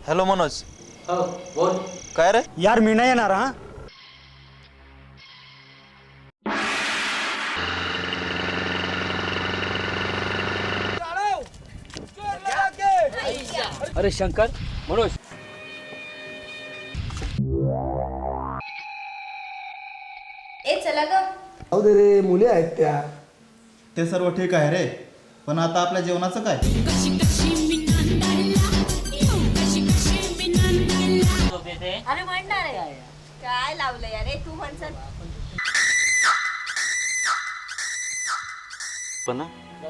Hello Manoj. हो बोल. काय रे? यार मी नाही येणार हा. अरे शंकर, मनोज ए चला ग. जाऊ दे रे, मुली आहेत त्या. ते सर्व ठीक आहे रे, पण आता आपल्या जेवणाचं काय? अरे म्हणणार आहे काय लावलं यार रे तू म्हणसल.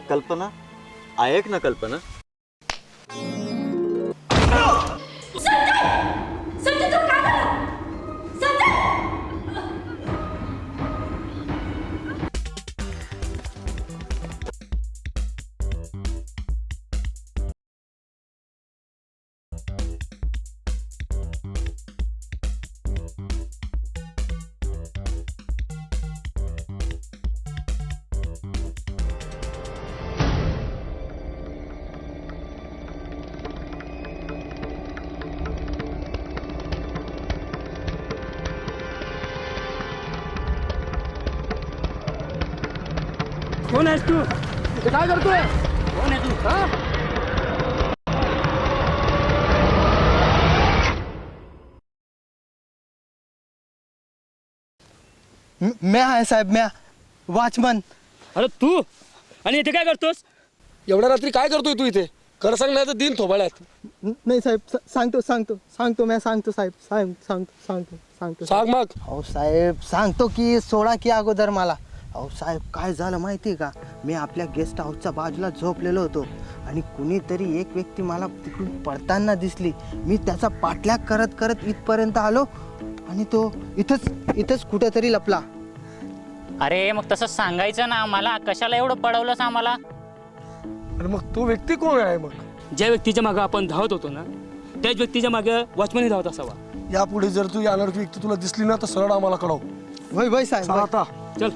कल्पना ऐक ना कल्पना. कोण आहेस तू? इथे काय करतोय? कोण आहे तू? हा? म्या आहे साहेब, म्या वॉचमन. अरे तू आणि इथे काय करतोस? एवढ्या रात्री काय करतोय तू इथे? खरं सांग नाही तर दिन थोबाळ्यात. नाही साहेब, सांगतो म्या सांगतो साहेब, सांगतो. सांग मग. हो साहेब सांगतो की सोडा की अगोदर मला. अहो साहेब काय झालं माहिती आहे का, मी आपल्या गेस्ट हाऊसच्या बाजूला झोपलेलो होतो आणि कुणीतरी एक व्यक्ती मला तिकडून पडताना दिसली. मी त्याचा पाठलाग करत करत इथपर्यंत आलो आणि तो इथंच कुठेतरी लपला. अरे मग तसं सांगायचं ना आम्हाला, कशाला एवढं पडवलंस आम्हाला? आणि मग तो व्यक्ती कोण आहे मग? ज्या व्यक्तीच्या मागे आपण धावत होतो ना, त्याच व्यक्तीच्या मागे वॉचमनही धावत असावा. यापुढे जर तू अनोळखी व्यक्ती तुला दिसली ना तर सरळ आम्हाला कळव. वय साहेब चला आता. चल.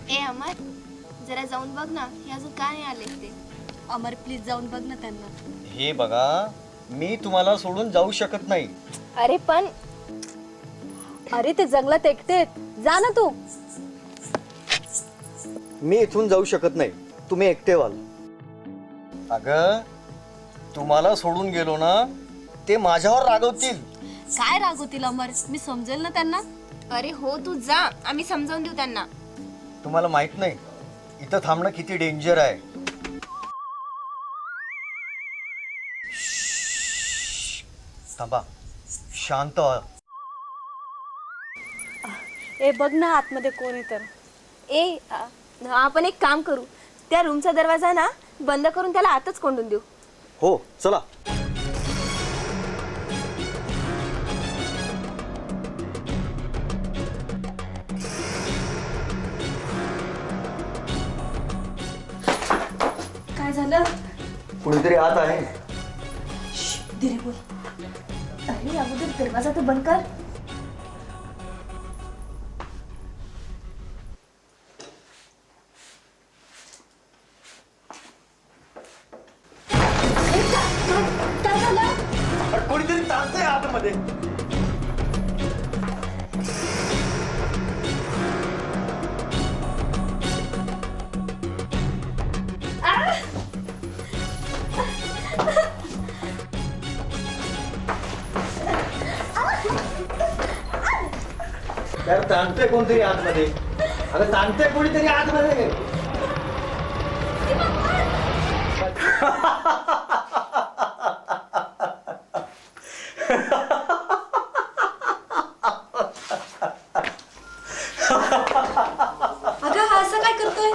ए अमर जरा जाऊन बघ ना हे अजून काय नाही आले ते. अमर प्लीज जाऊन बघ ना त्यांना. हे बघा, मी तुम्हाला सोडून जाऊ शकत नाही. अरे पण अरे ते जंगलात एकटेत, जा ना तू. मी इथून जाऊ शकत नाही, तुम्ही एकटे व्हाल. अगं तुम्हाला सोडून गेलो ना, ते माझ्यावर रागवतील. काय रागवतील अमर, मी समजेल ना त्यांना. अरे हो तू जा, आम्ही समजावून देऊ त्यांना. तुम्हाला माहित नाही इथं थांबणं किती डेंजर आहे. थांबा, शांत व्हा. ए बघ ना आतमध्ये कोण आहे तर. ए आपण एक काम करू, त्या रूमचा दरवाजा ना बंद करून त्याला आतच कोंडून देऊ. हो चला. काय झालं? कुणीतरी आत आहे. धीरे बोल. अरे अगोदर दरवाजा तर बंद कर. काय झालं? कोणीतरी ताणतंय आतमध्ये. यार ताणतंय कोणतरी आतमध्ये. अगं ताणतंय कोणीतरी आतमध्ये. अगं हा असं काय करतोय?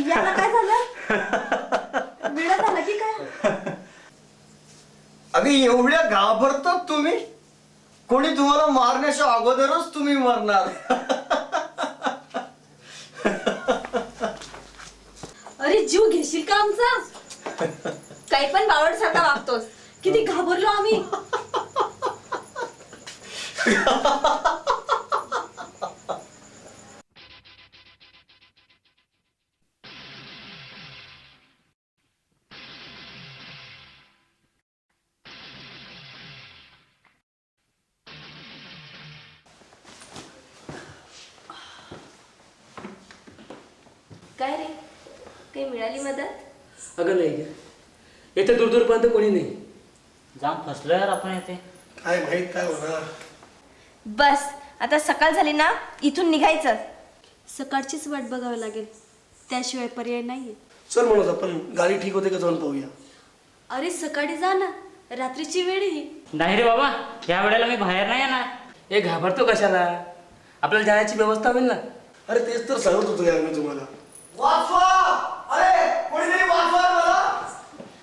याला काय झालं? वेडा झाला की काय? अगं एवढ्या घाबरतात तुम्ही? कोणी तुम्हाला मारण्याच्या अगोदरच तुम्ही मरणार. अरे जीव घेशील का आमचा? काही पण बावड सारखा वागतोस. किती घाबरलो आम्ही. काय रे, काही मिळाली मदत? अगं नाही ग, येथे दूरपर्यंत कोणी नाही. जाम फसलो यार आपण येते. काय माहित काय होणार. बस आता सकाळ झाली ना, इथून निघायचं. सकाळचीच वाट बघावी लागेल, त्याशिवाय पर्याय नाहीये. चल म्हणत आपण गाडी ठीक होते का जाऊन पाहूया. अरे सकाळी जा ना, रात्रीची वेळ ही. नाही रे बाबा, या वेळेला मी बाहेर नाही येणार. हे घाबरतो कशाला, आपल्याला जायची व्यवस्था होईल ना. अरे तेच तर सांगत होतो यार मी तुम्हाला.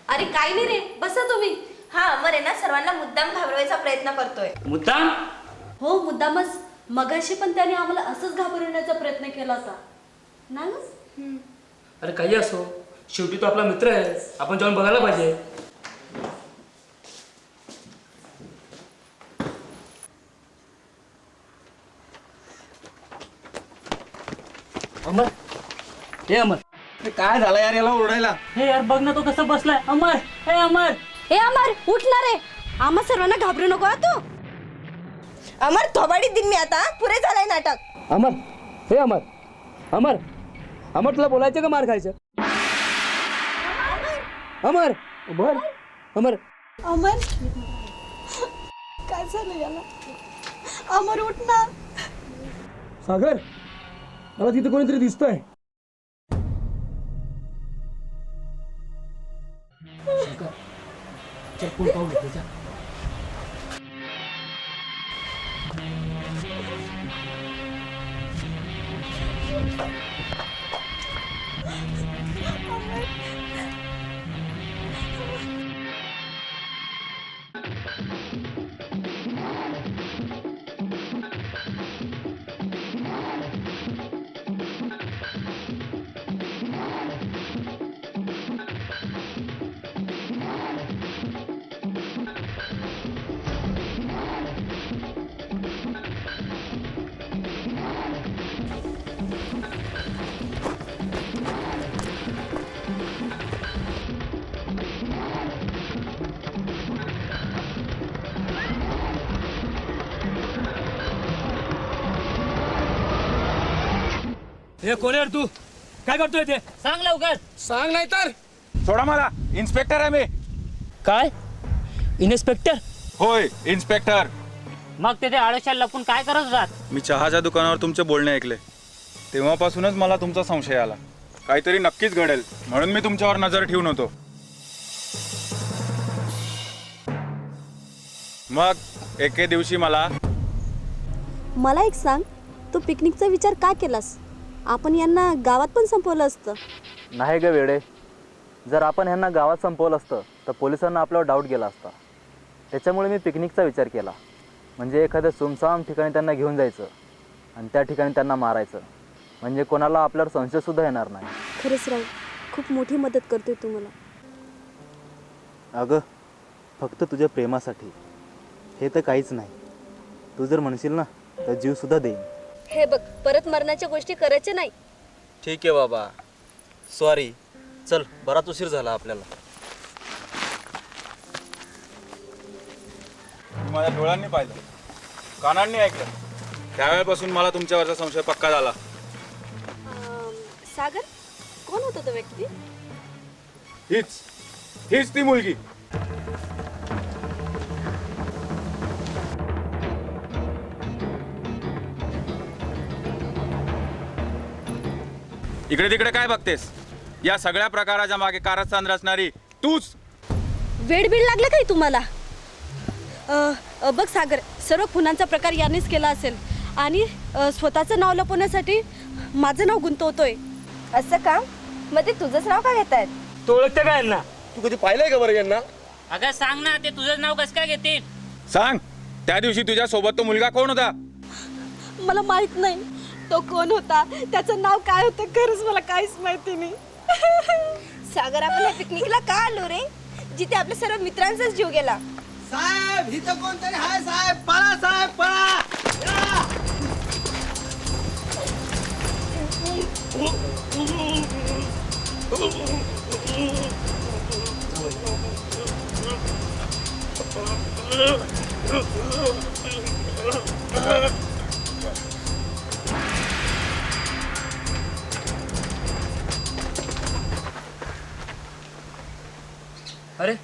अरे काही नाही रे, बसा तुम्ही. हा अमर आहे ना, सर्वांना मुद्दाम घाबरवायचा प्रयत्न करतोय. मुद्दाम? हो मुद्दामच. मगाशी पण त्याने आम्हाला असंच घाबरवण्याचा प्रयत्न केला होता ना ग? अरे काही असो, शेवटी तो आपला मित्र आहे, आपण जाऊन बघायला पाहिजे. अमर, हे अमर, काय झालं यार याला ओरडायला? हे यार बघ ना, तो कसं बसलाय. अमर, हे अमर. ए अमर उठणार रे, आम्हा सर्वांना घाबरू नको हा तू. अमर थोबाडीत दिन मी आता, पुरे झालंय नाटक. अमर, हे अमर, अमर, अमर तुला बोलायचं का मार खायचं? अमर, अमर, अमर, अमर काय झालं याला? अमर उठणार. सागर, मला तिथे कोणीतरी दिसतंय. चल कोण पाहू घेतो जा. हे कोण आहे तू? काय करतोय ते? सांग लवकर. सांग नाही तर. सोडा मला, इन्स्पेक्टर आहे मी. काय इन्स्पेक्टर? होय इन्स्पेक्टर. मग तिथे आळशाला लपून काय करत होतात? मी चहाच्या दुकानावर तुमचे बोलणे ऐकले, तेव्हापासूनच मला तुमचा संशय आला. काहीतरी नक्कीच घडेल म्हणून मी तुमच्यावर नजर ठेवून होतो. मग एके दिवशी मला एक सांग, तू पिकनिकचा विचार का केलास? आपण यांना गावात पण संपवलं असतं. नाही ग वेडे, जर आपण ह्यांना गावात संपवलं असतं तर पोलिसांना आपल्यावर डाऊट गेला असता. त्याच्यामुळे मी पिकनिकचा विचार केला, म्हणजे एखाद्या सुमसाम ठिकाणी त्यांना घेऊन जायचं आणि त्या ठिकाणी त्यांना मारायचं, म्हणजे कोणाला आपल्यावर संशयसुद्धा येणार नाही. खरंच राव, खूप मोठी मदत करतोय तू मला. अगं फक्त तुझ्या प्रेमासाठी, हे तर काहीच नाही. तू जर म्हणशील ना तर जीवसुद्धा देईन. हे बघ, परत मरणाच्या गोष्टी करायच्या नाही. ठीक आहे बाबा, सॉरी. चल, बराच उशीर झाला आपल्याला. मी माझ्या डोळ्यांनी पाहिलं, कानांनी ऐकलं, त्यावेळेपासून मला तुमच्यावरचा संशय पक्का झाला. सागर, कोण होता तो व्यक्ती? हीच ती मुलगी. इकडे तिकडे काय बघतेस? या सगळ्या प्रकाराच्या मागे कारस्थान रचणारी तूच. वेडबीड लागलं काही तुम्हाला? बघ सागर, सर्व खुनांचा प्रकार यानेच केला असेल आणि स्वतःचं नाव लपवण्यासाठी माझं नाव गुंतवतोय. असं का? मग ते तुझंच नाव का घेतायत? तू ओळखते का यांना? तू कधी पाहिलंय का बरं यांना? अगं सांग ना, ते तुझं नाव कसं काय घेतील? सांग, त्या दिवशी तुझ्या सोबत तो मुलगा कोण होता? मला माहित नाही तो कोण होता, त्याचं नाव काय होतं, खरंच मला काहीच माहिती नाही. सागर आपण या पिकनिकला का आलो रे? जिथे आपल्या सर्व मित्रांचाच जीव गेला. साहेब इथं कोणतरी आहे साहेब, पळा साहेब पळा. अरे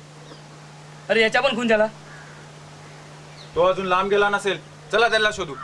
अरे याच्या पण खून झाला. तो अजून लांब गेला नसेल, चला त्याला शोधू.